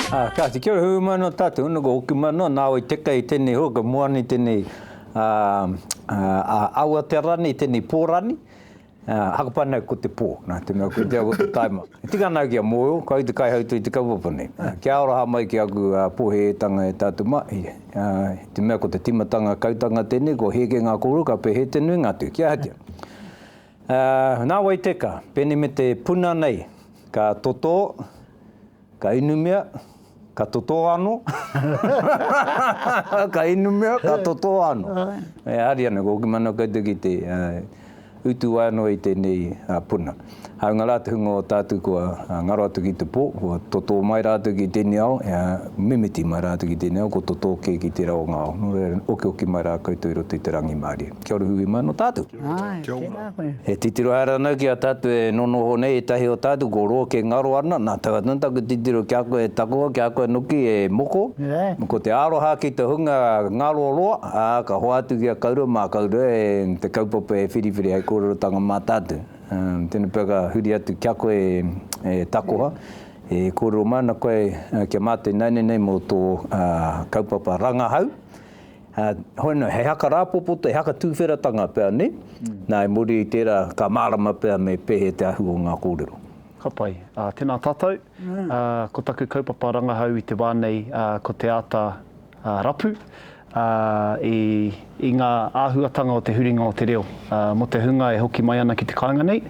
Kāsi, kia ora hui mano tātou, unago oki mano, nāoi Teka I tēnei hoka moani tēnei Aotearangi, tēnei pōrani, hakapana ko te pō, nā te mea ko te ako te taima. Tika nā kia mōo, kai te kai hautu I te kaupapane. Kia ora ha mai ki aku pōheetanga e tātou mai. Te mea ko te timatanga kautanga tēnei, ko heke ngā kōru, ka pe he tenui ngātu, kia hatia. Nāoi Teka, pēne me te puna nei, ka toto, ka inumea, ka toto ano, ka inumea, ka toto ano. Ari ana, ko ki mana koutou ki te utu ano I tēnei puna. Hau ngā rātu hunga o tātou kua ngaro atu ki te pō, kua toto mai rātu ki tēnei ao, mimiti mai rātu ki tēnei ao, ko toto ke ki te rao ngā ao. Oki mai rā koutou I roto I te rangi Māori. Kia ora hui mano tātou. Kia ora. He titiro arana ki a tātou e nono honei e tahi o tātou, ko roa ke ngaro ana, nā taku titiro kia koe e Takoha, kia koe nuki e moko. Ko te aroha ki te hunga ngaro roa, ka hoa atu ki a kaurua, mā kaurua e te kaupapa e whiriwhiri hei kōrero tanga mā tātou. Tēnei pēka huri atu kia koe e Takoha, e kōrero mana koe kia māte nei mō tō kaupapa rangahau. Hoina, he haka rāpopoto, he haka tūwheratanga pēr ne, nā e muri I tērā ka mārama pēr me pehe te ahu o ngā kōrero. Ka pai. Tēnā tātou, ko taku kaupapa rangahau I te wānei, ko te ata rapu, I ngā āhuatanga o te huringa o te reo. Mo te hunga e hoki mai ana ki te kāinga nei,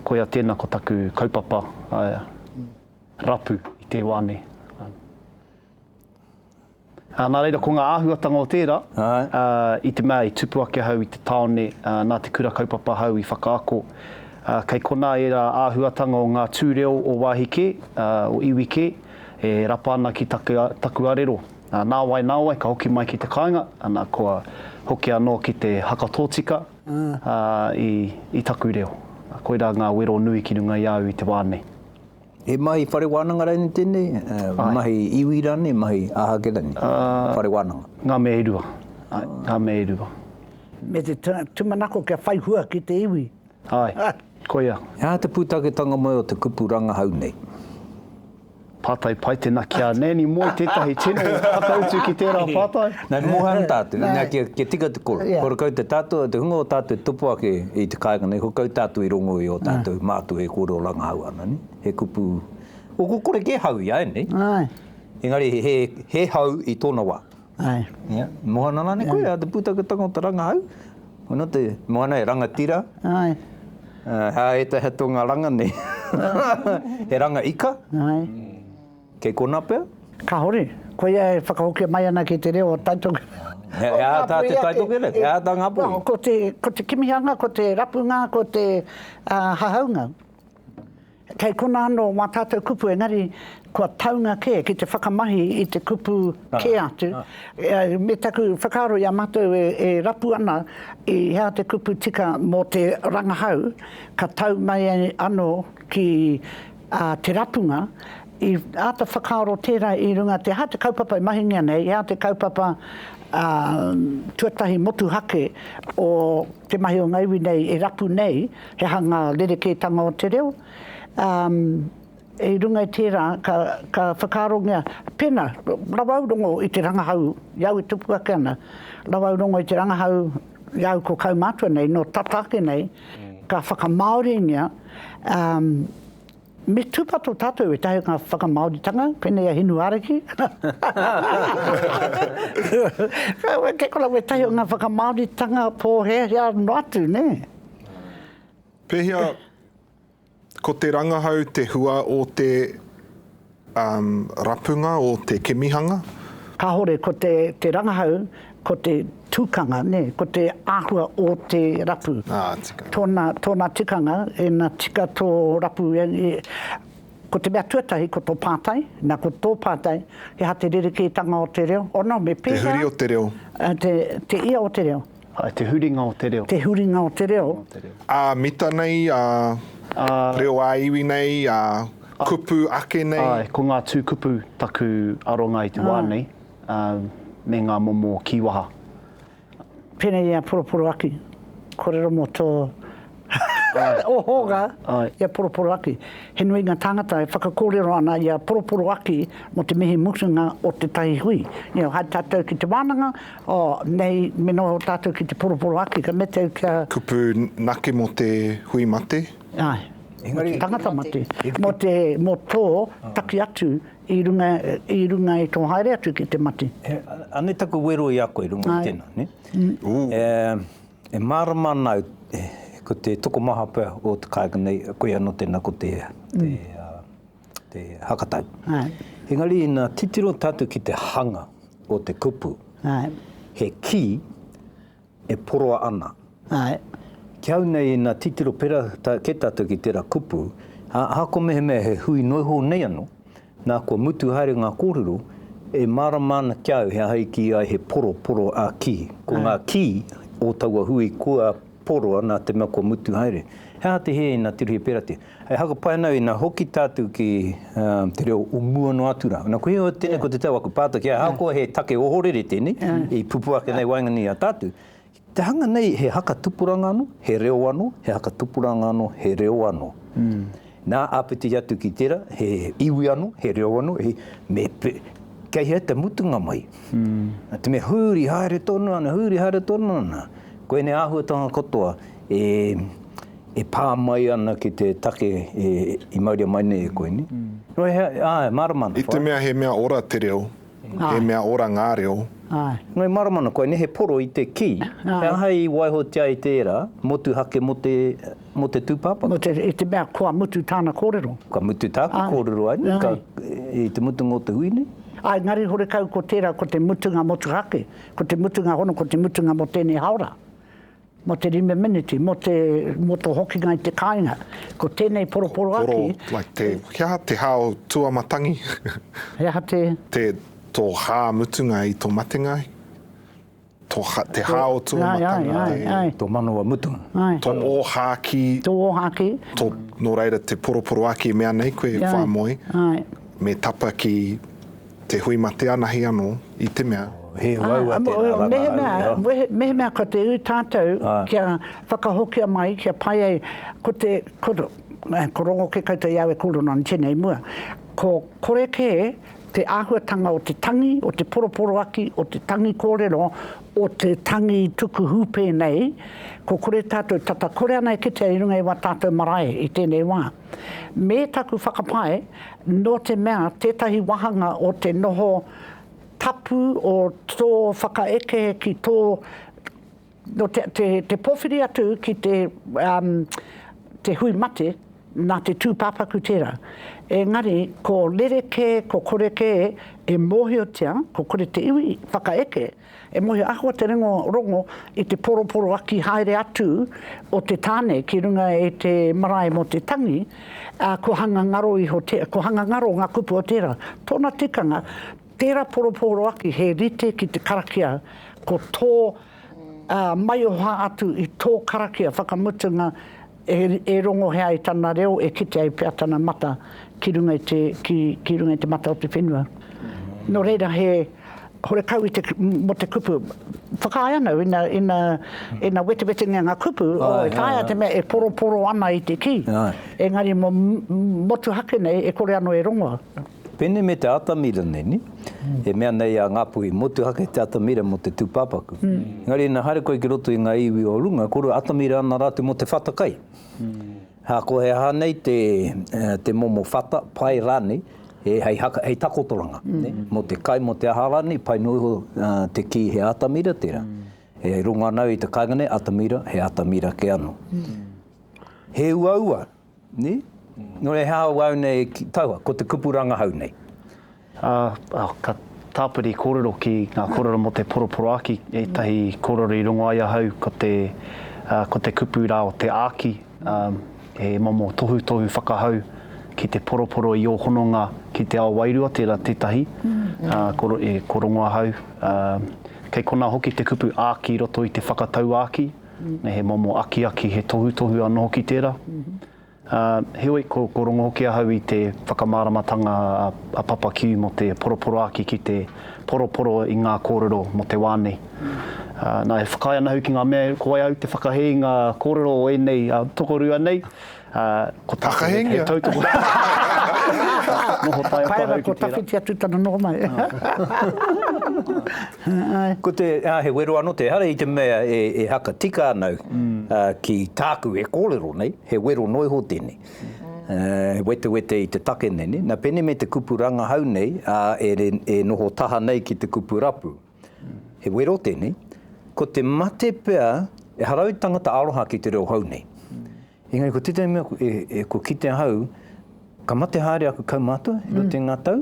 koia tēnā ko taku kaupapa rapu I te wānei. Nā reira, ko ngā āhuatanga o tērā, I te mea I tupu ake hau I te taone, nā te kura kaupapa hau I whakaako. Kei kona e rā āhuatanga o ngā tūreo o wāhi ke, o iwi ke, e rapa ana ki taku arero. Nā wai, ka hoki mai ki te kāinga, ana kua hoki anō ki te hakatōtika I taku reo. Koira ngā wero nui ki runga I au I te wānei. He mahi whare wānanga rani tēnei, mahi iwi rani, mahi āhake rani, whare wānanga. Ngā mea irua. Ngā mea irua. Me te tumanako kia whaihua ki te iwi. Ai, koia. Hea te pūtaketanga mai o te kupu rangahau nei. Pātai pai tēnā kia nēni moi tētahi tēnei whakautu ki tērā pātai. Nā mohan tātou, nā kia tika te kora. Kora kau te tātou, te hunga o tātou tupu ake I te kāinga nei, ko kau tātou I rongo I o tātou mātu e kōrero rangahau ana ni. He kupu, o kore ke hau ia nei. Engari he hau I tōna wā. Mohana nane koe, a te pūtaketanga o te rangahau. Ono te mohana e rangatira. Ha e te heto ngā ranga nei. He ranga ika. Kei kona pēr? Ka hori. Koe e whakahokia mai ana ki te reo o taitoke. Hea tā te taitoke re, hea tā Ngāpuhi. Ko te kimihanga, ko te rapunga, ko te hahaunga. Kei kona anō mā tātou kupu, engari kua taunga ke, ki te whakamahi I te kupu ke atu. Me taku whakaaro ia mātou e rapu ana I hea te kupu tika mō te rangahau, ka tau mai anō ki te rapunga, I ata whakaaro tērā I runga te hā te kaupapa I mahingia nei, hā te kaupapa tuatahi motu hake o te mahi o ngaiwi nei e rapu nei, he hanga rerekētanga o te reo. E runga I tērā, ka whakaarongia pena, rawaurongo I te rangahau, iau I tupu ake ana, rawaurongo I te rangahau, iau ko kaumātua nei, no tatake nei, ka whakamaoringia, me tūpato tātou e tahi ngā whakamaoritanga, pēnei a hinu ariki. Ke kola we tahi ngā whakamaoritanga pō hea noatu, ne? Pēhia, ko te rangahau, te hua o te rapunga, o te kimihanga? Ka hore, ko te rangahau, ko te tūkanga, ne? Ko te āhua o te rapu. Tika. Tōna tikanga, e nā tika tō rapu. Ko te mea tuatahi, ko tō pātai, nā ko tō pātai, he ha te rerekētanga o te reo. Ono, me pēhea. Te huri o te reo. Te ia o te reo. Te huringa o te reo. Te huringa o te reo. Mita nei, reo a iwi nei, kupu ake nei. Ko ngā tū kupu taku aronga I te wānei, me ngā momo kiwaha. Pēnei ia poroporo aki, kōrero mo tō o hoga, ia poroporo aki. He nui ngā tangata e whakakōrero ana ia poroporo aki mo te mihi musunga o te tahi hui. Hai tātou ki te wānanga, nei meno tātou ki te poroporo aki, ka metau kia... Kupu nake mo te hui mate. Ai, mo te tangata mate. Mo tō taki atu i runga i tō haere atu ki te mate. Ane taku wero i ako i runga i tēnā, ne? E marama nau, ko te toko maha pēr o te kāinga nei, koe anō tēnā ko te hakatau. Engari, nā titiro tātou ki te hanga o te kupu, he ki e poroa ana. Kia au nei nā titiro pera ke tātou ki tērā kupu, hako mehe mea he hui noiho nei anō, nā kua mutu haere ngā kōrero, e marama ana kia au he haiki ai he poro a ki. Ko ngā ki o taua hui kua poroa nā te mea kua mutu haere. Hea te he nā tiruhi perate. Hei haka pai nau i nā hoki tātou ki te reo o mua no atura. Nā koe o tēnei ko te tau aku pāta kia hako he take ohorere tēnei, i pupu ake nei waingani a tātou. Te hanga nei he haka tupuranga anō, he reo anō, he haka tupuranga anō, he reo anō. Nā apiti atu ki tērā, he iwi anō, he reo anō, kei he te mutunga mai. Te me huri haere tonu ana, koe ne āhuatanga kotoa e pā mai ana ki te take i mauria mai nei e koe ni. Maramana. I te mea he mea ora te reo, he mea ora ngā reo. Noi maramana koe ne he poro i te ki, hea hei waiho tia i tērā, motu hake mo te tūpapa. I te mea kua mutu tāna kōrero. Kua mutu tāka kōrero ai, i te mutunga o te hui ni. Ngari hore kau ko tērā, ko te mutunga motu hake, ko te mutunga hono, ko te mutunga mo tēnei haura. Mo te rime miniti, mo tō hokinga i te kāinga, ko tēnei poroporo aki. Hea te hao tuamatangi. Hea te... Tō hā mutunga i tō matengai. Te hao tuamatangi. Tō manawa mutunga. Tō ōhāki. Tō ōhāki. Nō reira te poroporo aki mea nei koe whāmoe. Me tapa ki te hui mate anahi anō i te mea. He wau a tēnā. Mehe mea ko te ui tātou kia whakahokia mai, kia pai ai, ko te korongo ke koutou iau e kūrona ni tēnei mua. Ko kore ke te āhuatanga o te tangi, o te poroporo aki, o te tangi kōrero, o te tangi tuku hūpē nei, ko kore tātou tata kore ana e kitea i runga i wā tātou marae i tēnei wā. Me taku whakapae, no te mea, tētahi wahanga o te noho tapu o tō whakaeke ki tō, no te pōwhiri atu ki te hui mate, nā te tūpapaku tērā. Engari, ko lereke, ko koreke, e mohiotia, ko kore te iwi whakaeke, e mohio ahua te rongo i te poroporo aki haere atu o te tāne ki runga e te marae mo te tangi, ko hanga ngaro ko hanga ngaro ngā kupu o tērā. Tōna tikanga, tērā poroporo aki he rite ki te karakia, ko tō maioha atu i tō karakia whakamutunga e rongo hea i tana reo e kite ai pia tana mata ki runga i te mata o te whenua. No reira he hore kau mo te kupu whakaai anau ina wete-wetenga ngā kupu e taia te mea e poroporo ana i te ki. Engari mo motu hake nei e kore anō e rongoa. Pene me te atamira nei ni, e mea nei a Ngāpuhi, motu hake te atamira mo te tūpapaku. Engari nā haere koe ki roto i ngā iwi o runga, koro atamira ana rātu mo te whatakai. Ko he hanei te momo whata, pai rānei, hei takotoranga. Mo te kai, mo te aharani, pai noiho te ki he atamira tērā. He runga nau i te kāinga nei, atamira, he atamira ke anō. He ua, ne? No re hao wau nei taua, ko te kupuranga hau nei. Ka tāpiri kōrero ki ngā kōrero mo te poroporo aki, e tahi kōrero i rongo ai ahau, ko te kupu rā o te aki, e momo tohu whakahau ki te poroporo i o hononga ki te ao wairua, tērā tētahi, e korongo ahau. Kei kona hoki te kupu aki roto i te whakatau aki, he momo aki he tohu anō hoki tērā. Heoi, ko rongo hoki ahau i te whakamāramatanga a papa kiu mo te poroporo aki ki te poroporo i ngā kōrero mo te wānei. Nā e whakai ana hu ki ngā mea ko ai au te whakahe ngā kōrero o enei tokorua nei. Ko Whakahengia? He tautoko. Noho tai Paera whakahau ko ki tērā. tawhiti atu tana noho mai. Ko te, he wero anō te hara i te mea e haka tika anau ki tāku e kōrero nei, he wero noiho tēnei. Wete i te take nei, nā pene me te kupu ranga hau nei, e noho taha nei ki te kupu rapu. He wero tēnei, ko te mate pea, e harau tangata aroha ki te reo hau nei. Engari, ko tētai mea, ko ki te hau, ka mate haere aku kaumātua, i roto ngā tau,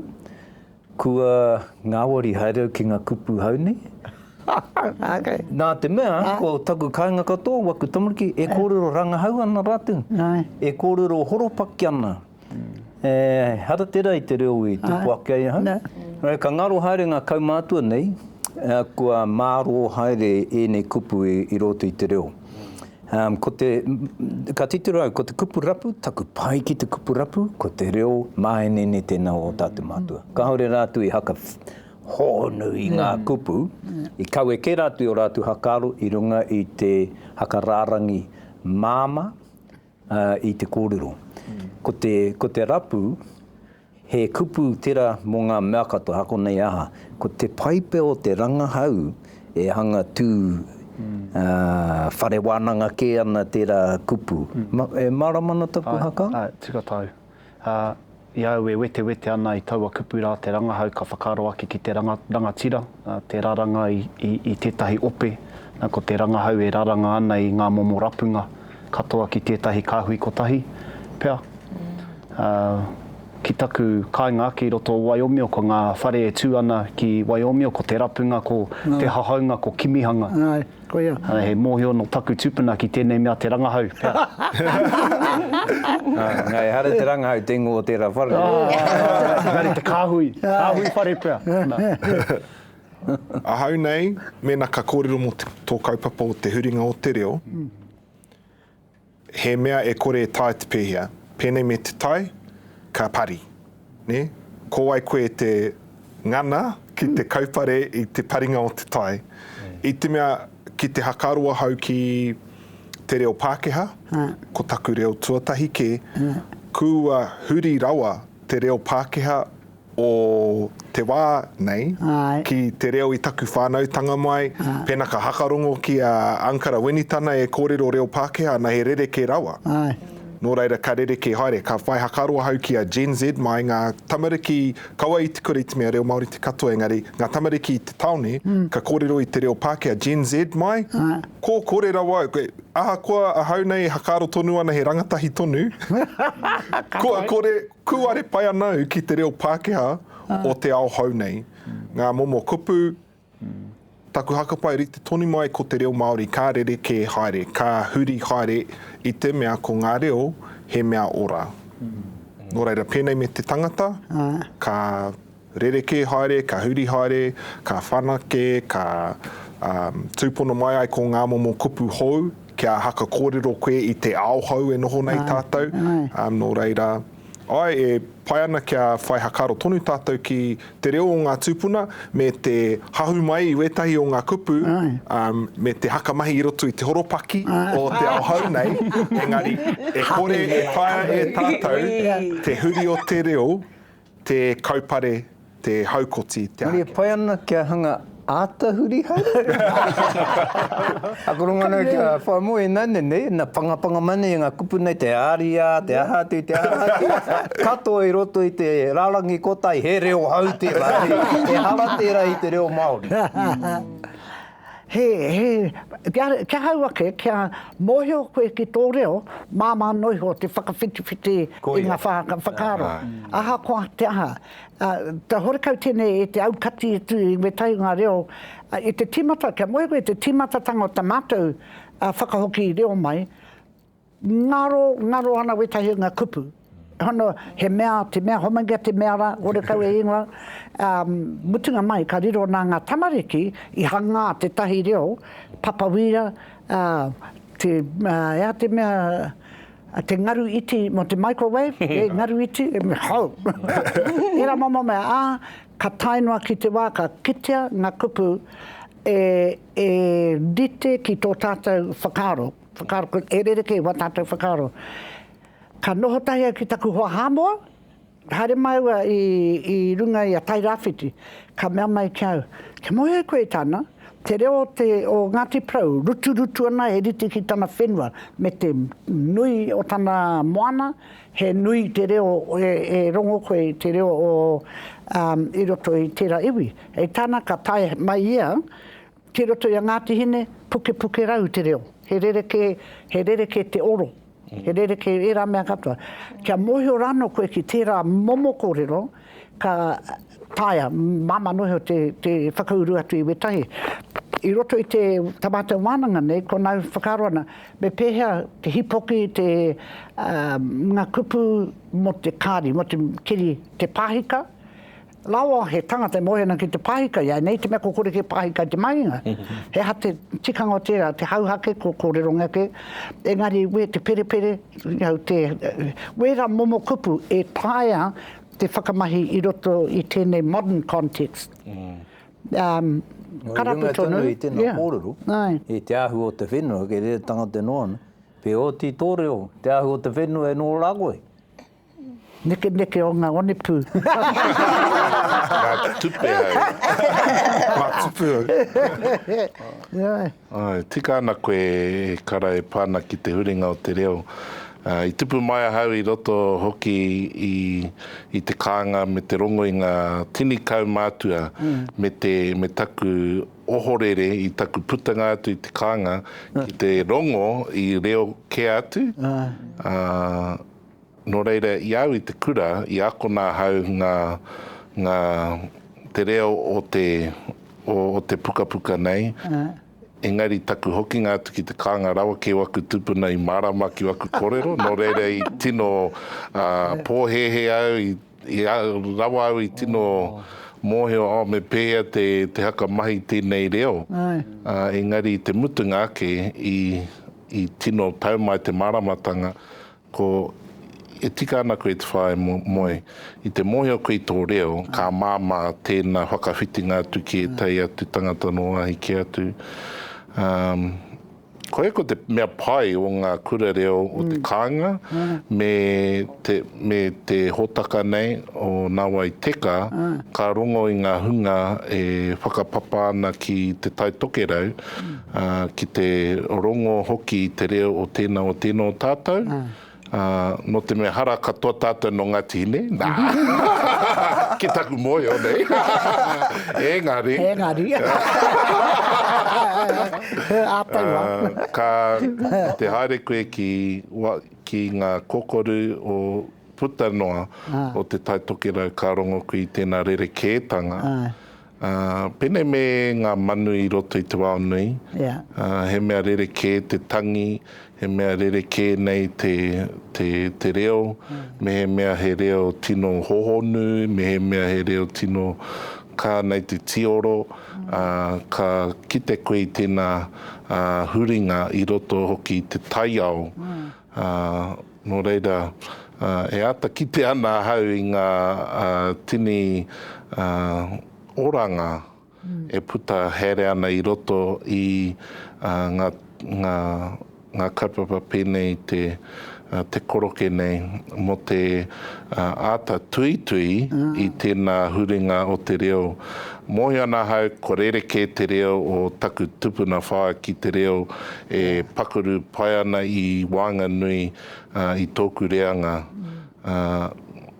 kua ngāwari haere ki ngā kupu hau nei. Okay. Nā te mea, ko taku kāinga katoa, waku tamariki, e kōrero ranga hau ana rātu. E kōrero horopaki ana. Hara tera i te reo i tupu ake ai hau. Ka ngaro haere ngā kaumātua nei, kua māro haere e nei kupu i roto i te reo. Ka titiro au, ko te kupu rapu, taku pai ki te kupu rapu, ko te reo māenene tēnā o tātu mātua. Ka haure rātu i haka hōnu i ngā kupu, i kaue ke rātu i o rātu hakaro i runga i te hakarārangi māma i te kōrero. Ko te rapu, he kupu tera mō ngā mea katoa hako nei aha, ko te paipe o te ranga hau e hanga tū whare wānanga ke ana tērā kupu. E maramana taku haka? Tika tau. Iau e wete ana i taua kupu rā te rangahau ka whakaro ake ki te rangatira, te raranga i tētahi ope. Ko te rangahau e raranga ana i ngā momo rapunga katoa ki tētahi kāhui kotahi. Pea, ki taku kāinga ki roto o Waiomi, ko ngā whare e tū ana ki Waiomi, ko te rapunga, ko te hahaunga, ko kimihanga. Ai, ko ia. He mōhio no taku tūpuna ki tēnei mea te rangahau. Ngai hara te rangahau te ingo o tērā whare. Ngari te kāhui whare pea. Ahau nei, mena ka kōrero mo tō kaupapa o te huringa o te reo, he mea e kore e tae te pēhia. Pēnei me te tai, ka pari. Ne? Ko ai koe te ngana ki te kaupare i te paringa o te tai. I te mea ki te hakarua hau ki te reo Pākehā, ko taku reo tuatahi ke, kua huri rawa te reo Pākehā o te wā nei, ki te reo i taku whānautanga mai, pēnā ka hakarongo ki a Ankara Wenitana e kōrero reo Pākehā, na he rere ke rawa. Nō reira ka rere ke haere, ka whai hakaroa hau ki a Gen Z mai ngā tamariki, kaua i te kore i te mea reo Māori te katoa engari, ngā tamariki i te taone, ka kōrero i te reo Pākehā Gen Z mai, ko kore rawa, aha koa a hau nei hakaro tonu ana he rangatahi tonu, kuare pai anau ki te reo Pākehā o te ao hau nei. Ngā momo kupu, taku hakapai rite tonu mai ko te reo Māori, ka rere ke haere, ka huri haere i te mea ko ngā reo he mea ora. Nō reira, pēnei me te tangata, ka rere ke haere, ka huri haere, ka whanake, ka tūpono mai ai ko ngā momo kupu hou, kia haka kōrero koe i te ao hau e noho nei tātou. Nō reira, ai e pai ana kia whai hakaro tonu tātou ki te reo o ngā tūpuna, me te hahu mai i wetahi o ngā kupu, me te hakamahi i roto i te horopaki o te ao hau nei, engari e kore e pai e tātou te huri o te reo, te kaupare, te haukoti, te ake. E pai ana kia hanga ātahuri hau? Akorongana kia whamoe nane nei, na pangapanga mane i ngā kupu nei, te āria, te ahatu, te ahatu. Katoa i roto i te rārangi kotai, he reo hau te rāri, e hara tērā i te reo Māori. Kia hau ake, kia mōhio koe ki tō reo, māma noiho te whakawhiti i ngā whakaro. Aha koa te aha. Ta horekau tēnei e te aukati i wetai ngā reo, i te timata, kia mōhio koe te timatatanga o ta mātou whakahoki i reo mai, ngaro ana wetai ngā kupu. Hono, he mea, te mea homangia te mea ra, horekau e ingoa, mutunga mai, ka riro nā ngā tamariki i hanga te tahi reo, papawira, te mea, te ngaru iti mo te microwave, ngaru iti, hau. Ira momo mea, ka tainua ki te wā, ka kitea ngā kupu dite ki tō tātou whakaro, e rereke wa tātou whakaro. Ka noho tahi ki taku hoa hāmoa, haere maua i runga i a tai rāwhiti, ka mea mai ki au. Ka moe koe tāna, te reo o Ngāti Prau, rutu ana e rite ki tāna whenua, me te nui o tāna moana, he nui te reo e rongo koe te reo o i roto i tērā iwi. E tāna ka tai mai ia, te roto i a Ngāti Hine, puke rau te reo. He rereke te oro. He rereke e rā mea katoa. Kia mohi o rano koe ki tērā momo kōrero, ka taia, mama noho te whakauru atu i wetahi. I roto i te tamatau wānanga nei, ko nau whakaro ana, me pēhea te hipoki, ngā kupu mo te kāri, mo te kiri, te pāhika. Lawa he tangata moena ki te pāhika ia, nei te mea ko kore ke pāhika te mainga. He ha te tikanga o tērā, te hauhake ko kōrero ngake, engari we te perepere, wera momo kupu e taia te whakamahi i roto i tēnei modern context. Karapa tonu i tēnā kōrero, i te ahu o te whenua, ke re tangata noa, pe o ti tōreo, te ahu o te whenua e nō rākoe. Neke o ngā one pū. Ngā tupe hau. Ngā tupe hau. Tika ana koe kara e pāna ki te huringa o te reo. I tupu mai hau i roto hoki i te kāinga me te rongo i ngā tini kau mātua me taku ohorere i taku putanga atu i te kāinga ki te rongo i reo ke atu. Nō reira, i au i te kura, i ako nā hau ngā te reo o te puka nei. Engari taku hoki ngā atu ki te kāinga rawa ke waku tupuna i marama ki waku kōrero. Nō reira, i tino pōhehe au, i rawa au i tino mōheo o me pēia te haka mahi tēnei reo. Engari, te mutunga ake i tino taumai te maramatanga ko e tika ana koe te whae moe. I te mohi o koe tō reo, ka māma tēnā whakawhitinga atu ki e tai atu tangata no ahi ki atu. Koe ko te mea pai o ngā kura reo o te kāinga, me te hotaka nei o nāwai Teka, ka rongo i ngā hunga e whakapapa ana ki te tai tokerau, ki te rongo hoki i te reo o tēnā o tātou. No te mea hara katoa tātou no Ngāti Hine. Nā, ki taku moe o nei. Engari. Ka te haere koe ki ngā kokoru o putanoa o te taitokerau ka rongo koe i tēnā rere kētanga. Pene me ngā manu i roto i te wānui. He mea rere kē te tangi, he mea rere kē nei te reo, me he mea he reo tino hohonu, me he mea he reo tino kā nei te tioro, ka kite koe i tēnā huringa i roto hoki i te taiao. Nō reira, e ata kite ana hau i ngā tini oranga e puta here ana i roto i ngā kaupapa pēnei te koroke nei mo te ata tui i tēnā huringa o te reo. Mohi ana hau ko rereke te reo o taku tupuna whaia ki te reo e pakuru pai ana i wānga nui i tōku reanga.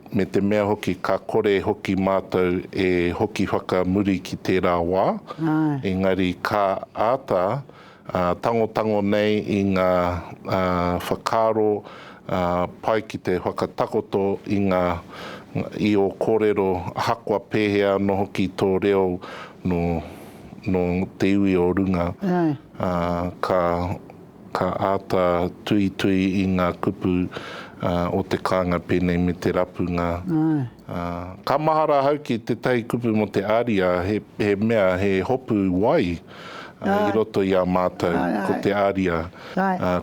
Me te mea hoki ka kore hoki mātou e hoki whakamuri ki tērā wā. Engari ka āta tango nei i ngā whakaro pai ki te whakatakoto i o kōrero hakua pēhea no hoki tō reo no te iwi o runga. Ka āta tui i ngā kupu o te kāinga pēnei me te rapunga. Ka mahara hau ki te tai kupu mo te aria, he mea he hopu wai. I roto i a mātou ko te aria.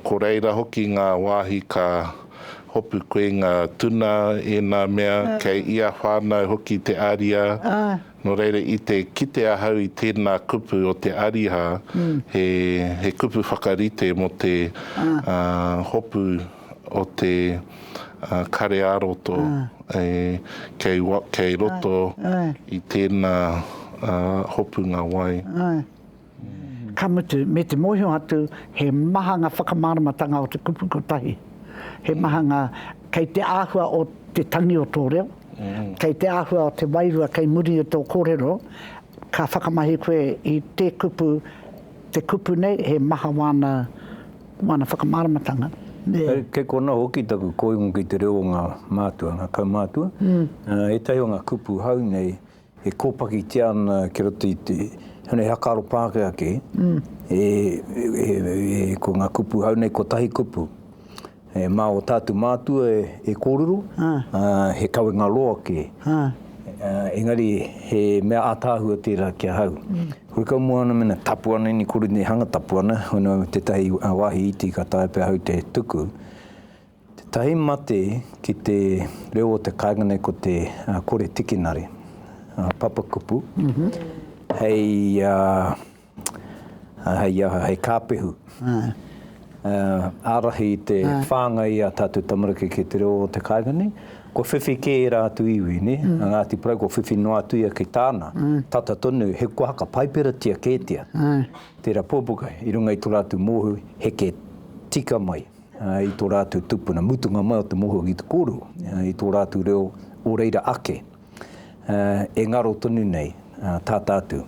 Ko reira hoki ngā wāhi ka hopu koe ngā tuna e ngā mea, kei ia whānau hoki te aria. No reira, i te kite ahau i tēnā kupu o te ariha, he kupu whakarite mo te hopu o te karearoto, kei roto i tēnā hopu ngā wai. Ka mutu, me te moho atu, he mahanga whakamāramatanga o te kupu kotahi. He mahanga, kei te āhua o te tangi o tō reo, kei te āhua o te wairua kei muri o tō kōrero, ka whakamahi koe i te kupu nei, he maha wana whakamāramatanga. Kei kona hoki taku koingo ki te reo ngā mātua, ngā kaumātua. E tahi o ngā kupu hau nei, e kōpaki te ana ki roto i te hane hakaro Pākehā ke, ko ngā kupu hau nei, ko tahi kupu. Mā o tātu mātua e kōrero, he kauenga loa ke. Engari, he mea ātāhua tērā kia hau. Hori kau moana mena tapu ana ni kore ni hanga tapu ana, hono te tahi wahi iti ka tae pia hau te tuku. Te tahi mate ki te reo o te kāinga nei ko te kore tikinare, papakupu, hei kāpehu. Arahi te whāngai a tātou tamariki ki te reo o te kāinga nei, ko whiwhi kē rātu iwi, ne? Ngāti prau, ko whiwhi noa tuia ki tāna. Tata tonu, he kohaka paipera tia kētia. Tērā pōpukai, i runga i tō rātu mohu, he ke tika mai. I tō rātu tupuna, mutunga mai o te mohu i te kōru. I tō rātu reo o reira ake. E ngaro tonu nei, tā tātu.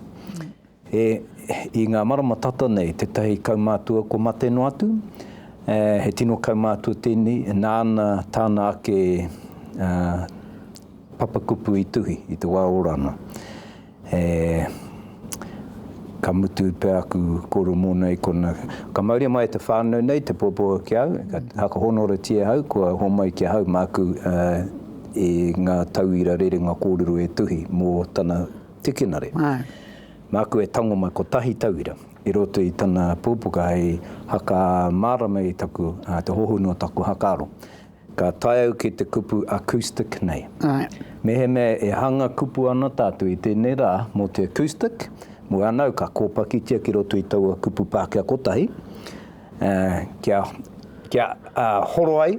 I ngā marama tata nei, te tahi kaumātua ko mate no atu. He tino kaumātua tēnei, nāna tāna ake papakupu i tuhi, i te wā orana. Ka mutu pē aku koro mō nei kona. Ka mauria mai te whānau nei, te pōpōa ki au, ka haka honora tia hau, kua homai ki hau, māku e ngā tauira rere ngā kōrero e tuhi mō tana tikinare. Māku e tango mai ko tahi tauira, i roto i tana pōpuka hei haka mārama i taku, te hoho no taku hakaro. Ka tae au ki te kupu acoustic nei. Me he mea e hanga kupu ana tātu i tēnei rā mō te acoustic, mo anau ka kōpakitia ki roto i taua kupu Pākehā kotahi. Kia horo ai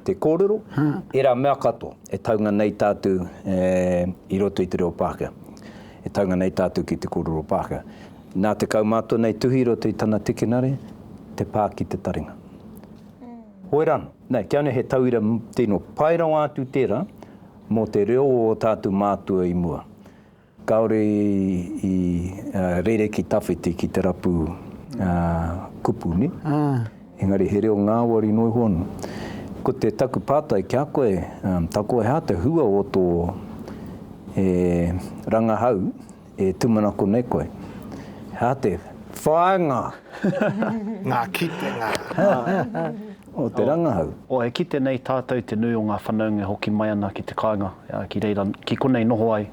te kōrero, e rā mea kato e taunga nei tātu i roto i te reo Pākehā. E taunga nei tātu ki te kōrero Pākehā. Nā te kaumātua nei tuhi roto i tana tikinare, te pā ki te taringa. Hoi rano. Nei, kia ane he tauira tino pairau atu tērā mō te reo o tātu mātua i mua. Kaore i reire ki tawhiti ki te rapu kupu, ne? Engari he reo ngāwari noi hono. Ko te taku pātai ki a koe, Takoha hea te hua o tō rangahau e tumanako nei koe. Hea te whaenga. Ngā kitenga. O te rangahau. O he kite nei tātou te nui o ngā whanaunga hoki mai ana ki te kāinga. Ki reira, ki konei noho ai.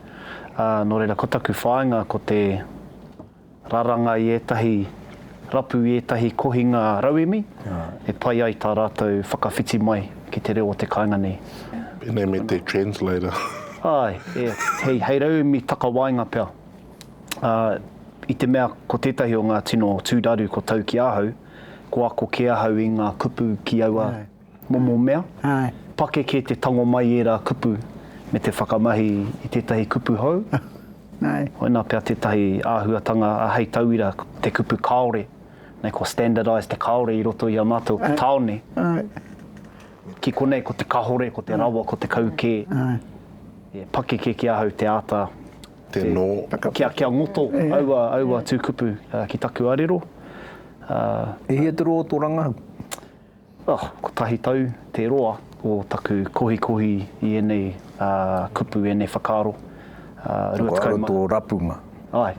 No reira, ko taku whaenga ko te raranga i etahi rapu i etahi kohinga rauemi. E pai ai tā rātou whakawhiti mai ki te reo o te kāinga nei. Pēnei me te translator. Ai, hei rauemi taka wainga pia. I te mea ko tētahi o ngā tino tūraru ko tau ki ahau, ko ako ke ahau i ngā kupu ki aua momo mea. Pake ke te tango mai e rā kupu me te whakamahi i tētahi kupu hau. Hoina pia tētahi āhuatanga a hei tauira te kupu kaore. Nei ko standardise te kaore i roto i a mātou taone. Ki konei ko te kahore, ko te rawa, ko te kauke. Pake ke ki ahau te āta. Te nō. Kia ngoto aua tūkupu ki taku arero. E hia te roa tō rangahau? Ko tahi tau te roa o taku kohi i enei kupu, enei whakaaro. Ko aro tō rapunga. Ai.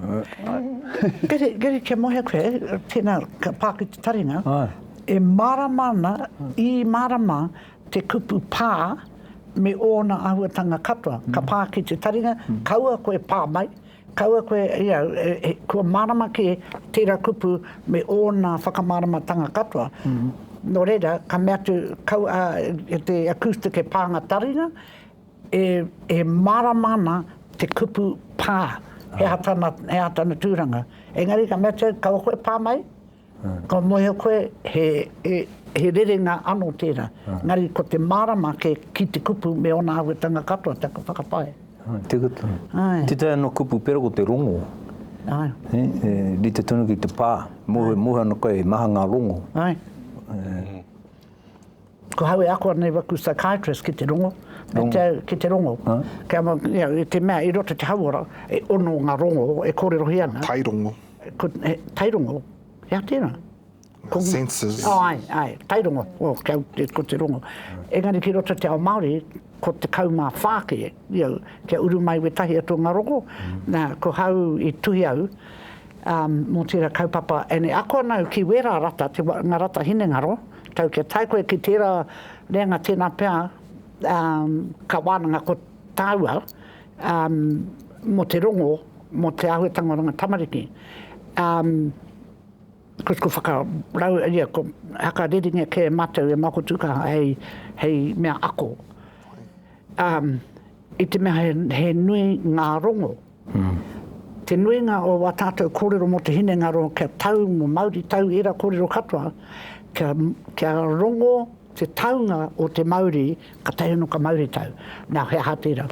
Gere kia mohe koe, tēnā pāki te taringa, e maramana, i marama te kupu pā me ōna ahuatanga katoa. Ka pā ki te taringa, kaua koe pā mai, kaua koe, kua marama ke tērā kupu me ōna whakamaramatanga katoa. no reira, ka mea tu te acoustic e pānga taringa, e maramana te kupu pā, he hatana tūranga. Engari, ka mea tu kaua koe pā mai, ka mohe koe he rerenga anō tērā. Ngari, ko te marama ki te kupu me ona awetanga katoa, taka whakapae. Te kata. Te tai anō kupu pera ko te rongo. Ai. Li te tunu ki te pā, mohe anō koe maha ngā rongo. Ai. Ko haue ako nei waku psychiatrist ki te rongo. Ki te rongo. I te mea, i roto te hauora, e ono ngā rongo, e kōrero hiana. Tairongo. Tairongo. Hea tēnā. Senses. Ai, tairongo. Ko te rongo. Engari ki roto te ao Māori, ko te kaumā whāke, kia uru mai we tahi atu ngā rongo. Nā, ko hau i tuhi au, mō tērā kaupapa, ene ako nau ki wera rata, ngā rata hine ngaro, tau kia tai koe ki tērā renga tēnā pēr, ka wānanga ko tāua, mō te rongo, mō te ahuetanga ranga tamariki. Ko whakarau, ko haka rerenga ke mātou e mako tuka hei mea ako. I te mea he nui ngā rongo. Te nuinga o wā tātou kōrero mo te hine ngā rongo, kia tau mo Māori, tau era kōrero katoa, kia rongo te taunga o te Māori, ka tau no ka Māori tau. Nā, he hātera.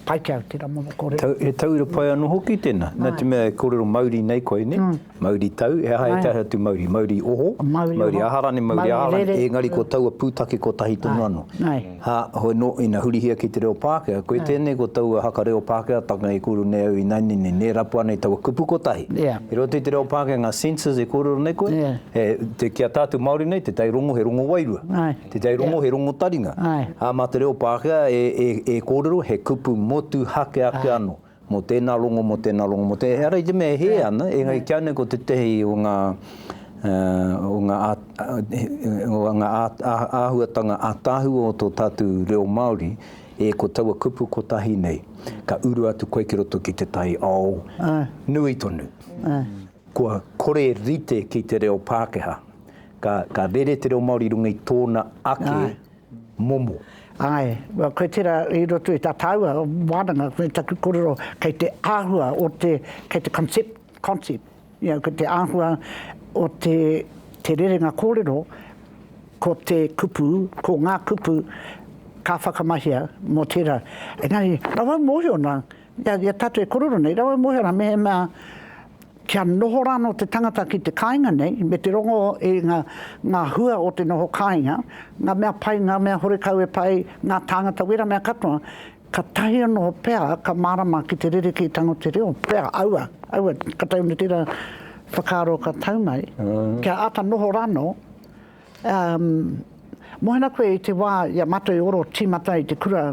Pai kia tērā mono kōrero. He tau ira pai anō hoki tēnā. Nā te mea kōrero Māori nei koe, ne? Māori tau, he hae taha tu Māori. Māori oho, Māori aharane, Māori aharane. Engari ko taua pūtake ko tahi tonu anō. Ha, hoi no, ina hurihia ki te reo Pākehā. Koe tēnei ko taua haka reo Pākehā, taka e kuru nei au i nainene, ne rapu anei taua kupu ko tahi. He roto i te reo Pākehā, ngā senses e kōrero nei koe. Te kia tātu Māori nei, te tai rongo he rongo wairua. Te tai rongo he rongo taringa. Ha, mā te reo Pākehā e kōrero he kupu motu hake ake anō. Mo tēnā rongo, mo tēnā rongo, mo tēnā... Hera i te mea he ana, e ngai kia nei ko te tehi o ngā āhuatanga ātāhu o tō tātu reo Māori, e ko taua kupu ko tahi nei. Ka uru atu koe ki roto ki te tai au. Nui tonu. Kua kore rite ki te reo Pākehā. Ka rere te reo Māori runga i tōna ake momo. Ai, koe tērā i roto i tā taua, wānanga, koe taku kōrero, kei te āhua o kei te concept, kei te āhua o te rerenga kōrero, ko te kupu, ko ngā kupu, ka whakamahia mō tērā. Engari, rawa mohi ona, ia tātou e kōrero nei, rawa mohi ona, me mea, kia noho rāno te tangata ki te kāinga nei, me te rongo e ngā hua o te noho kāinga, ngā mea pai, ngā mea horekau e pai, ngā tāngata wera mea katoa, ka tahi anō pēr, ka marama ki te rere ki tango te reo, pēr, aua, ka taune tērā whakaro ka tau mai, kia ata noho rāno, mohena koe i te wā, ia mato i oro tīmata i te kura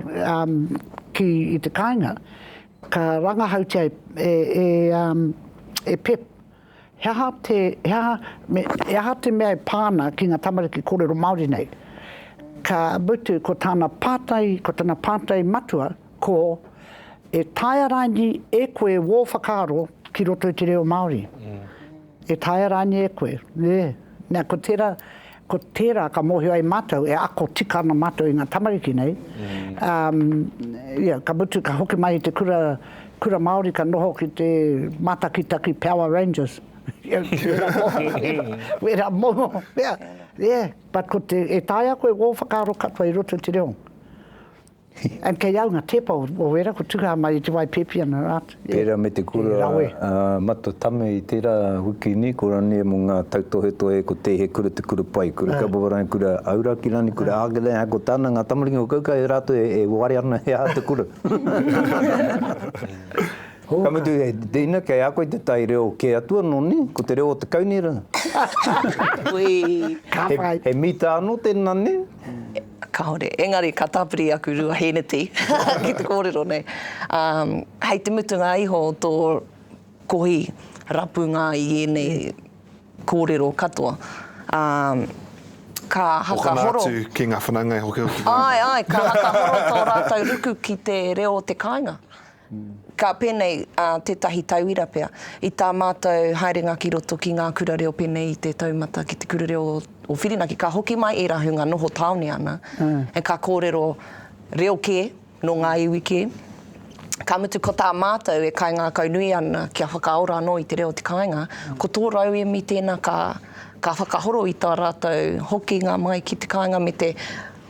ki i te kāinga, ka rangahau te e pep. Hea te mea pāna ki ngā tamariki kōrero Māori nei. Ka butu ko tāna pātai matua ko e taiaraini e koe wō whakaro ki roto i te reo Māori. E taiaraini e koe. Nea ko tērā ka mohi ai mātou e ako tika ana mātou i ngā tamariki nei. Ka butu ka hoki mai i te kura Māori ka noho ki te matakitaki Power Rangers. Wera moho. But ko e taia koe wō whakaro katoa i roto te reo. And kei au ngā tepa o wera, ko tuka mai i te wai pepi ana rāt. Pērā me te kura mato tame i tērā wiki ni, kura ni mo ngā tautohe ko te he kura te kura pai, kura kapawarai, kura aura ki rani, kura āgere, ko tāna ngā tamaringa o kauka e rātou e wari ana he āta kura. Kamutu e dina kei a koe te tai reo ke atua no ni, ko te reo o te kaunira. He mita anō tēnā ne? Ka hore, engari ka tapiri aku rua heneti ki te kōrero nei. Hei te mutunga iho tō kohi rapunga i nei kōrero katoa. Ka haka horo. Atu ki ngā whananga e hoki hoki. Ai, ka haka horo tō rātou ruku ki te reo te kāinga. Ka pēnei tētahi tauira pea. I tā mātou haerenga ki roto ki ngā kura reo pēnei i te taumata ki te kura reo o Whirinaki. Ka hoki mai e rahunga noho taone ana. E ka kōrero reo kē, no ngā iwi kē. Ka mutu ko tā mātou e kāinga kaunui ana kia whakaora anō i te reo te kāinga. Ko tō rau e mi tēnā ka whakahoro i tā rātou hoki ngā mai ki te kāinga me te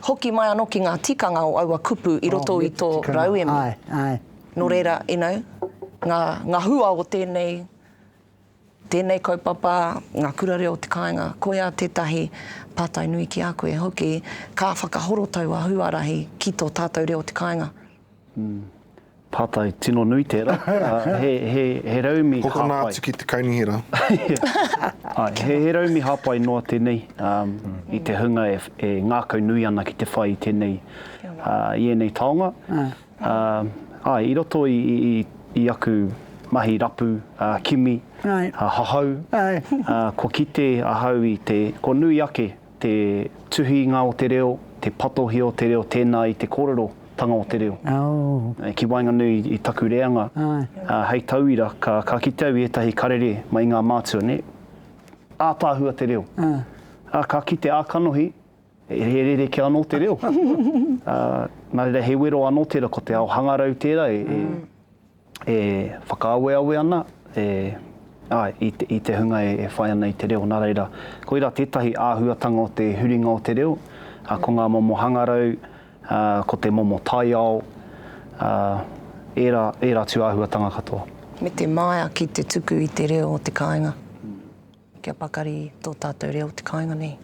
hoki mai anō ki ngā tikanga o aua kupu i roto i tō rauemi. Nō reira, ngā hua o tēnei kaupapa, ngā kura reo te kāinga, koia tētahi pātai nui ki a koe hoki, ka whakahoro tau a huarahi ki tō tātou reo te kāinga. Pātai tino nui tērā. He raumi Hoko nā hāpai. atu ki te kainihira. He raumi hāpai noa tēnei i te hunga e ngākau nui ana ki te whai i tēnei ienei taonga. I roto i aku mahi rapu, kimi, hahau, ko kite ahau i te, ko nui ake te tuhinga o te reo, te patohi o te reo, tēnā i te kōrero tanga o te reo. Ki wainganui i taku reanga. Hei tauira, ka kitau i etahi karere mai ngā mātua, ne? Ātāhua te reo. Ka kite ākanohi, e rere ki anō te reo. Nā reira he wero anō tērā, ko te ao hangarau tērā, e whakaawe ana, i te hunga e whai ana i te reo. Nā reira, ko ira tētahi āhuatanga o te huringa o te reo, ko ngā momo hangarau, ko te momo taiao, era tu āhuatanga katoa. Me te maia ki te tuku i te reo o te kāinga. Kia pakari tō tātou reo te kāinga nei.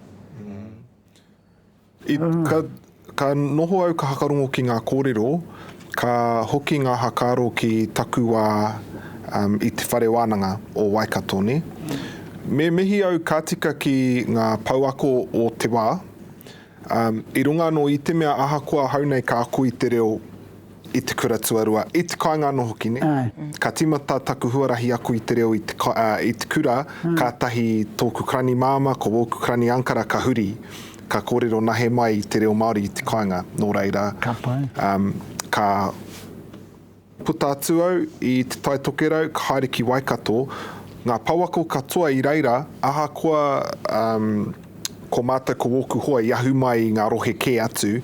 Ka noho au ka hakarongo ki ngā kōrero, ka hoki ngā hakaro ki takuā i te whare wānanga o Waikato, ne? Me mihi au ka tika ki ngā pauako o te wā, i runga no i te mea ahakoa haunei ka aku i te reo i te kura tuarua, i te kāinga no hoki, ne? Ka timata taku huarahi aku i te reo i te kura, ka tahi tōku krani māma, ko wōku krani ankara ka huri, ka kōrero nahe mai i te reo Māori i te kāinga, nō reira. Ka puta atu au i te tai tokerau, ka haere ki Waikato, ngā pauako katoa i reira, ahakoa ko mātou ko wōku hoa i ahu mai i ngā rohe kē atu,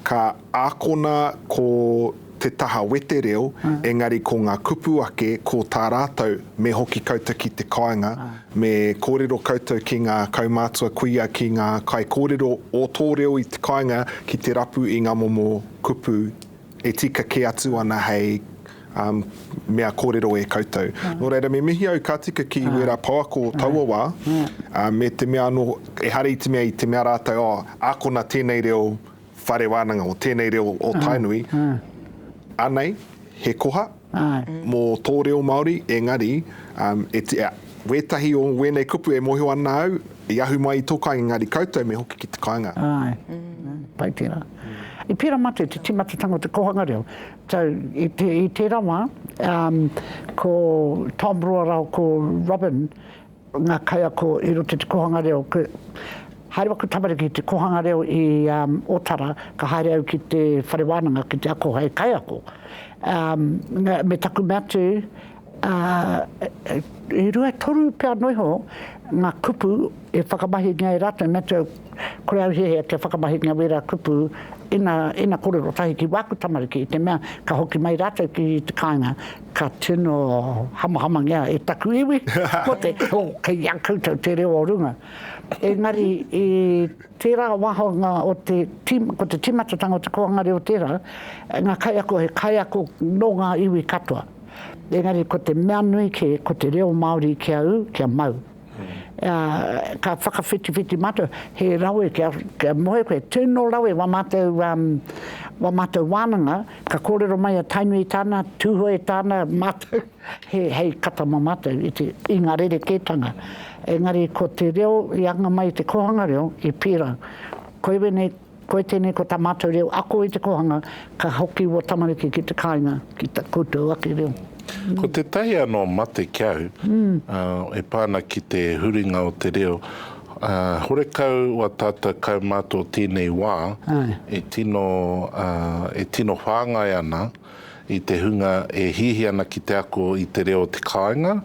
ka ākona ko te taha wete reo, engari ko ngā kupu ake, ko tā rātou me hoki koutou ki te kāinga, me kōrero koutou ki ngā kaumātua kuia ki ngā kai kōrero o tō reo i te kāinga ki te rapu i ngā momo kupu e tika ke atu ana hei mea kōrero e koutou. Nō reira, me mihi au ka tika ki wera pauako taua wā, me te mea no, e hare i te mea rātou, ākona tēnei reo whare wānanga o tēnei reo o tainui, anei, he koha, mō tō reo Māori, engari, wētahi o wēnei kupu e mohio ana au, i ahu mai i tō kāinga, engari koutou me hoki ki te kāinga. Pai tērā. I pēra mate te timatatanga o te kohanga reo. I te rawa, ko Tom Roarau, ko Robin, ngā kaia ko i rote te kohanga reo, haere waku tamariki te kohanga reo i Otara, ka haere au ki te whare wānanga ki te ako hei kai ako. Me taku mea tu, i rua toru pēr noiho, ngā kupu e whakamahi ngā i rātou, mea tu kore au hehe ke whakamahi ngā wera kupu, ina kōrero tahi ki wāku tamariki, i te mea ka hoki mai rātou ki te kāinga, ka tino hama ngā e taku iwi, kei ia koutou te reo o runga. Engari, i tērā wahonga o ko te timatatanga o te kohanga reo tērā, ngā kaiako he kaiako no ngā iwi katoa. Engari, ko te mea nui ko te reo Māori kia au, kia mau. Ka whakawhiti mātou, he rawe kia mohe koe, tūno rawe wa mātou wānanga, ka kōrero mai a tainui tāna, tūhoe tāna mātou, hei kata mā mātou i ngā rere kētanga. Engari, ko te reo i anga mai te kohanga reo, i pēra. Koe tēnei ko tā mātou reo, ako i te kohanga, ka hoki o tamariki ki te kāinga, ki ta koutou ake reo. Ko te tahi anō mate kiau, e pāna ki te huringa o te reo, hore kau wa tātou kau mātou tēnei wā, e tino whāngai ana, i te hunga e hihi ana ki te ako i te reo te kāinga.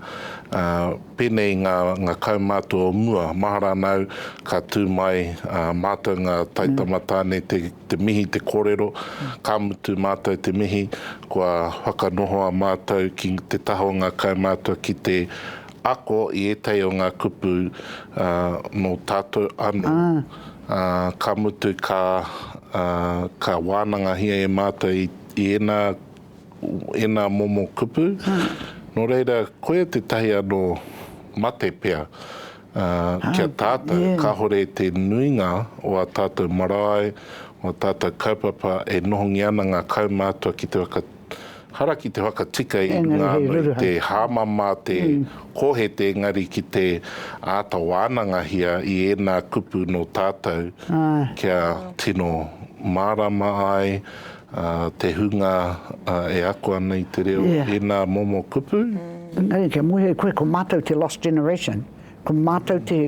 Pēnei ngā kaumātua o mua, mahara nau ka tū mai mātou ngā taitamatāne te mihi te kōrero, ka mutu mātou te mihi, kua whakanohoa mātou ki te taho ngā kaumātua ki te ako i etai o ngā kupu no tātou anō. Ka mutu ka wānanga hia e mātou i ena momo kupu. Nō reira, koe te tahi anō mate pea kia tātou, ka hore te nuinga o a tātou marae, o a tātou kaupapa e nohongi ana ngā kaumātua ki te hara ki te whakatika i ngānui, te hāmama, te kōhete engari ki te āta wānanga hia i ena kupu no tātou kia tino mārama ai, te hunga e ako ana i te reo ena momo kupu. Ngari kia muhe koe ko mātou te lost generation, ko mātou te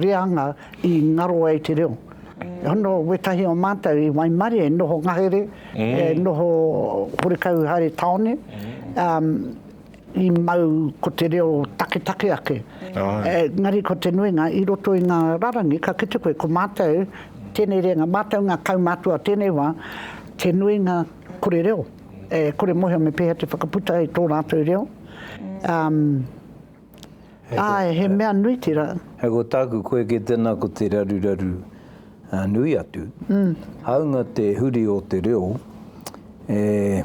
reanga i ngaro ai te reo. Hono wetahi o mātou i Waimari e noho ngahere, e noho horekau haere taone, i mau ko te reo take ake. Ngari ko te nuinga, i roto i ngā rarangi, ka kite koe ko mātou, tēnei renga, mātou ngā kaumātua tēnei wā, te nuinga kore reo. Kore mohe me pēhea te whakaputa i tō rātou reo. He mea nui tira. He ko tāku koe ke tēnā ko te raru nui atu. Haunga te huri o te reo,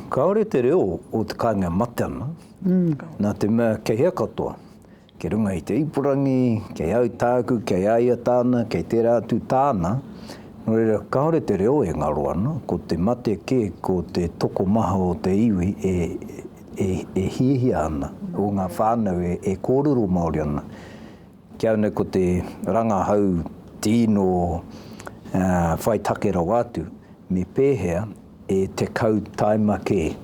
kaore te reo o te kāinga mate ana, nā te mea kei hea katoa. Kei runga i te ipurangi, kei au tāku, kei aia tāna, kei te rātu tāna. Nō reira, kaore te reo e ngaro ana, ko te mate ke, ko te toko maha o te iwi e hihia ana, o ngā whānau e kōrero Māori ana. Kia une ko te rangahau tino whai take rau atu, me pēhea e te kau taimake,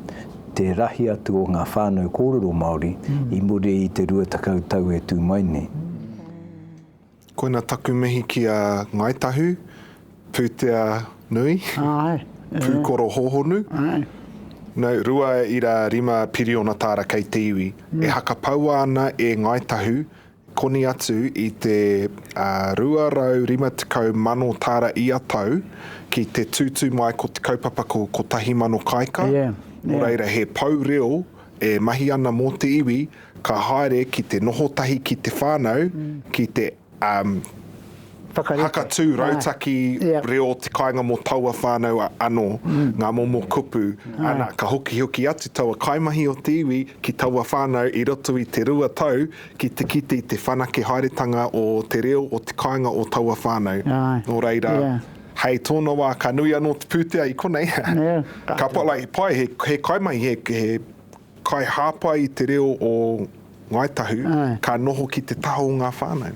te rahi atu o ngā whānau kōrero Māori, i muri i te rua takau tau e tū mai nei. Koina taku mihi ki a Ngaitahu, pūtea nui, pūkoro hohonu. Nau, rua i rā rima piriona tāra kei te iwi. E hakapaua ana e Ngaitahu, koni atu i te 250 tāra i a tau ki te tūtū mai ko te kaupapa ko tahi mano kaika. Nō reira, he pau reo e mahi ana mō te iwi, ka haere ki te noho tahi ki te whānau, ki te hakatū rautaki reo te kāinga mō taua whānau anō, ngā momo kupu, ana ka hoki atu taua kaimahi o te iwi ki taua whānau i roto i te rua tau ki te kite i te whanake haeretanga o te reo o te kāinga o taua whānau. Nō reira, hei tōna wā ka nui anō te pūtea i konei. Ka palai pai, he kaimahi, he kai hāpai i te reo o Ngaitahu, ka noho ki te taho o ngā whānau.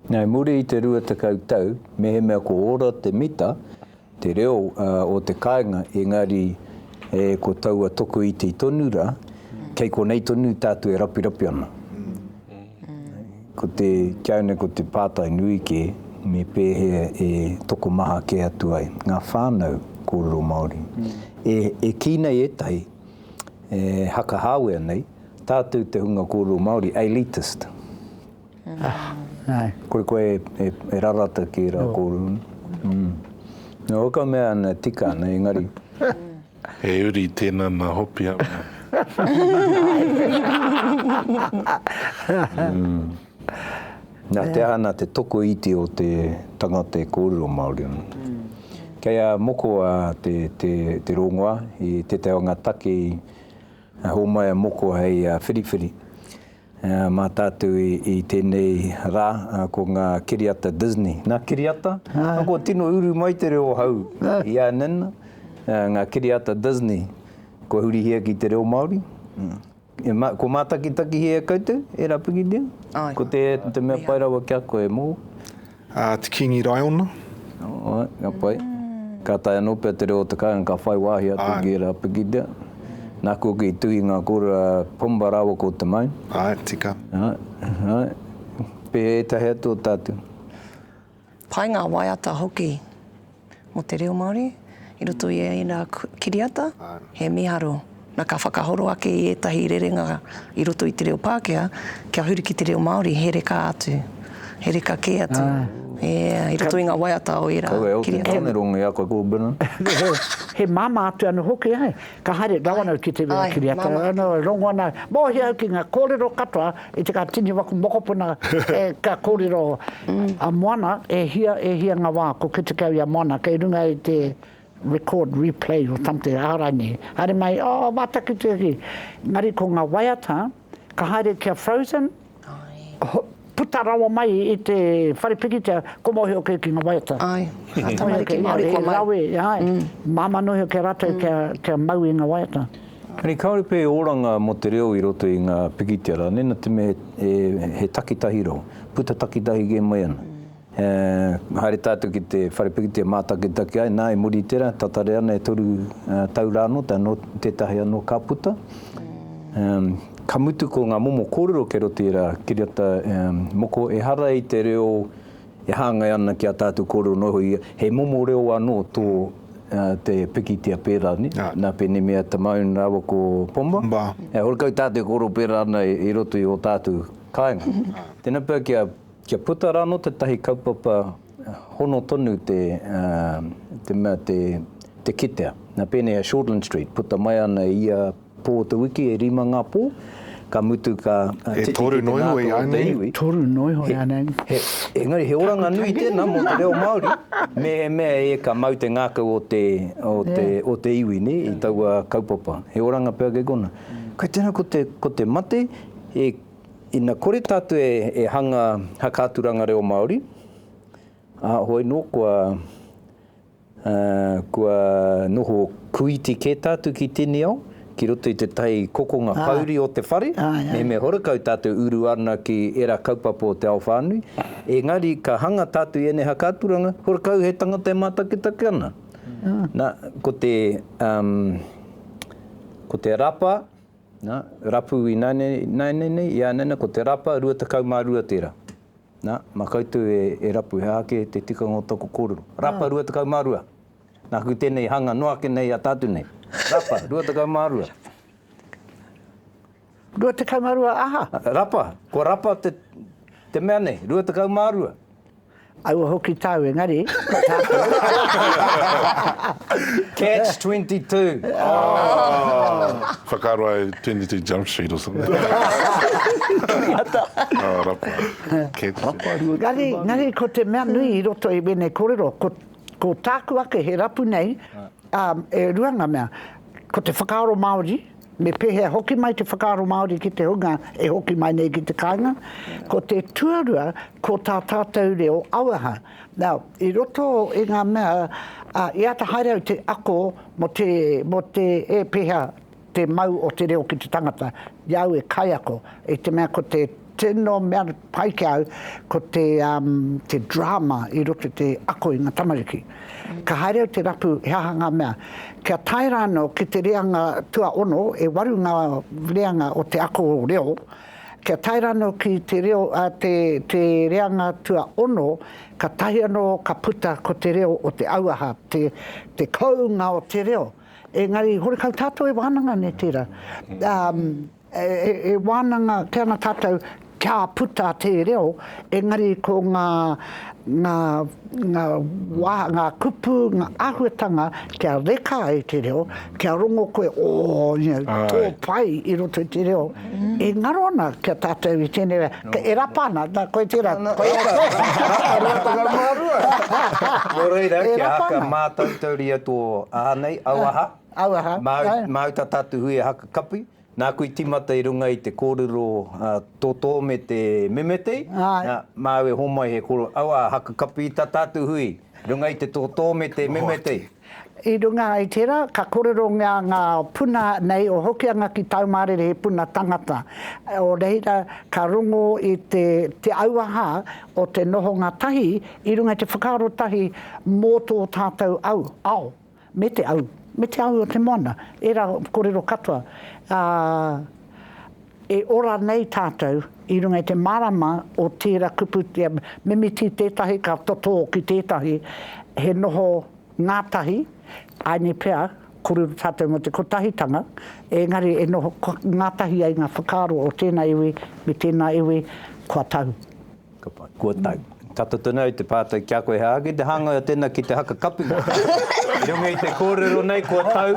Nei, muri i te rua takau tau, me he mea ko ora te mita, te reo o te kāinga, engari ko taua toko i te tonura, kei ko nei tonu tātu e rapi ana. Ko te kiaune ko te pātai nui ke, me pēhea e toko maha ke atu ai, ngā whānau kōrero Māori. E kīnei e tai, haka hāwea nei, tātu te hunga kōrero Māori, elitist. Koe e rarata ki rā kōrero. Nō oka mea ana tika ana, engari. He uri tēnā nā hopi ama. Nā te ana te toko iti o te tangata e kōrero Māori. Kei a moko a te rongoa, i te teo ngā take i hōmai a moko hei whiriwhiri. Mā tātou i tēnei rā, ko ngā kiriata Disney. Nā kiriata? Ko tino uru mai te reo hau i a nena. Ngā kiriata Disney, ko huri hia ki te reo Māori. Ko mātaki hia koutou, e rapiki tia? Ko te mea pairawa kia koe mō? Te kingi raiona. Ngā pai. Ka tai anō pia te reo te kāinga, ka whai wāhi atu ki e rapiki tia. Nā ko ki tuhi ngā kōra pomba rawa ko te mai. Tika. Pe e tahi atu o tātou. Pai ngā waiata hoki mo te reo Māori, i roto i e nā kiriata, he miharo Nā ka whakahoro ake i ētahi rerenga i roto i te reo Pākehā, kia huri ki te reo Māori, he reka atu. He reka ke atu. I roto i ngā waiata o era. Kawe, o te tane rongo i a koe kōbina. He mama atu anu hoki ai. Ka haere rawanau ki te wera kiri ata. Ano rongo ana. Mōhi au ki ngā kōrero katoa, i te ka tini waku mokopuna ka kōrero a moana, e hia ngā wā ko ki te kau i a moana, kei runga i te record, replay or something, ārani. Haere mai, mātaki te hi. Ngari ko ngā waiata, ka haere kia Frozen, puta rawa mai i te wharepikitia, ko mohi o ki ngā waiata. Ai, tamariki Māori ko mai. Rawe, mama nohi o ke rātou kia mau i ngā waiata. Kani kaore pē oranga mo te reo i roto i ngā pikitia rā, nena te me he takitahi rau, puta takitahi ge mai ana. Haere tātou ki te wharepikitia mātakitaki ai, nā e muri tera, tatare ana e toru taura anō, tā no tētahi anō ka puta. Ka mutu ko ngā momo kōrero ke roti rā, kiriata moko e hara i te reo, e hāngai ana ki a tātou kōrero noho i, he momo reo anō tō te pikitia pērā ni, nā pēne mea te maun rāwa ko pomba. Horekau tātou kōrero pērā ana i roto i o tātou kāinga. Tēnā pēr kia puta rāno te tahi kaupapa hono tonu te kitea. Nā pēne a Shortland Street, puta mai ana i a pō te wiki e rima ngā pō, ka mutu ka toru noiho i anei. Toru noiho i anei. Engari, he oranga nui tēnā mo te reo Māori, me e ka mau te ngākau o te iwi ni, i taua kaupapa. He oranga pēr ke kona. Kai tēnā ko te mate, ina kore tātou e hanga hakāturanga reo Māori, hoi no kua noho kuiti ke tātou ki tēnei au, ki roto i te tai kokonga pauri o te whare, me horekau tātou uru ana ki era kaupapa o te ao whānui. Engari, ka hanga tātou i ene hakāturanga, horekau he tangata e mātakitaki ana. Nā, ko te rapa, nā, rapu i nainei, i anena, ko te rapa, rua te kaumārua tērā. Nā, makautu e rapu, he hake te tikanga o tako kōrero. Rapa, rua te kaumārua. Nā, ku tēnei hanga noake nei a tātou nei. Rapa, rua te kaumārua. Rua te kaumārua, aha. Rapa, ko rapa te mea nei, rua te kaumārua. Aua hoki tau engari. Catch 22. Whakaroa e 22 Jump Street or something. Rapa. Ngari ko te mea nui i roto i bene kōrero, ko tāku ake he rapu nei, e ruanga mea, ko te whakaaro Māori, me pēhea hoki mai te whakaaro Māori ki te hunga, e hoki mai nei ki te kāinga, ko te tuarua ko tā tātou reo auaha. Now, i roto i ngā mea, i ata haere au te ako mo te e pēhea te mau o te reo ki te tangata, iau e kai ako, e te mea ko te tino mea paike au, ko te drama i roto te ako i ngā tamariki. Ka haere au te rapu he hanga mea. Kia tai rāno ki te reanga tua ono, e waru ngā reanga o te ako reo, kia tai rāno ki te reo, te reanga tua ono, ka tahi anō ka puta ko te reo o te auaha, te kaunga o te reo. Engari, horekau tātou e wānanga ne tērā. E wānanga, kia ngā tātou, kia puta te reo, engari ko ngā kupu, ngā ahuatanga, kia reka i te reo, kia rongo koe, tō pai i roto i te reo. E ngaro ana kia tātou i tēnei, e rapana, koe tērā. Mō reira, kia haka mātautau ria tō ānei, auaha. Auaha. Mau tā tātou hui e haka kapi. Nā kui timata i runga i te kōrero tōtō me te memetei. Mau e homai he kōrero. Aua, haka kapi i tā tātou hui. Runga i te tōtō me te memetei. I runga i tērā, ka kōrero ngā puna nei o hoki anga ki taumārere he puna tangata. O reira, ka rongo i te auaha o te noho ngā tahi, i runga i te whakaaro tahi mō tō tātou au. Me te au. Me te au o te moana, era kōrero katoa. E ora nei tātou, i runga i te marama o tērā kupu, mimiti tētahi, ka toto ki tētahi, he noho ngātahi, aine pēr, kōrero tātou mo te kotahitanga, engari e noho ngātahi ai ngā whakaaro o tēnā iwi, me tēnā iwi, kua tau. Kua tau. Tata tuna i te pātai kia koe hea, ki te hanga o tēnā ki te haka kapinga. I runga i te kōrero nei, kua tau,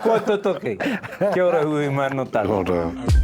kua totoki. Kia ora hui mano tātou.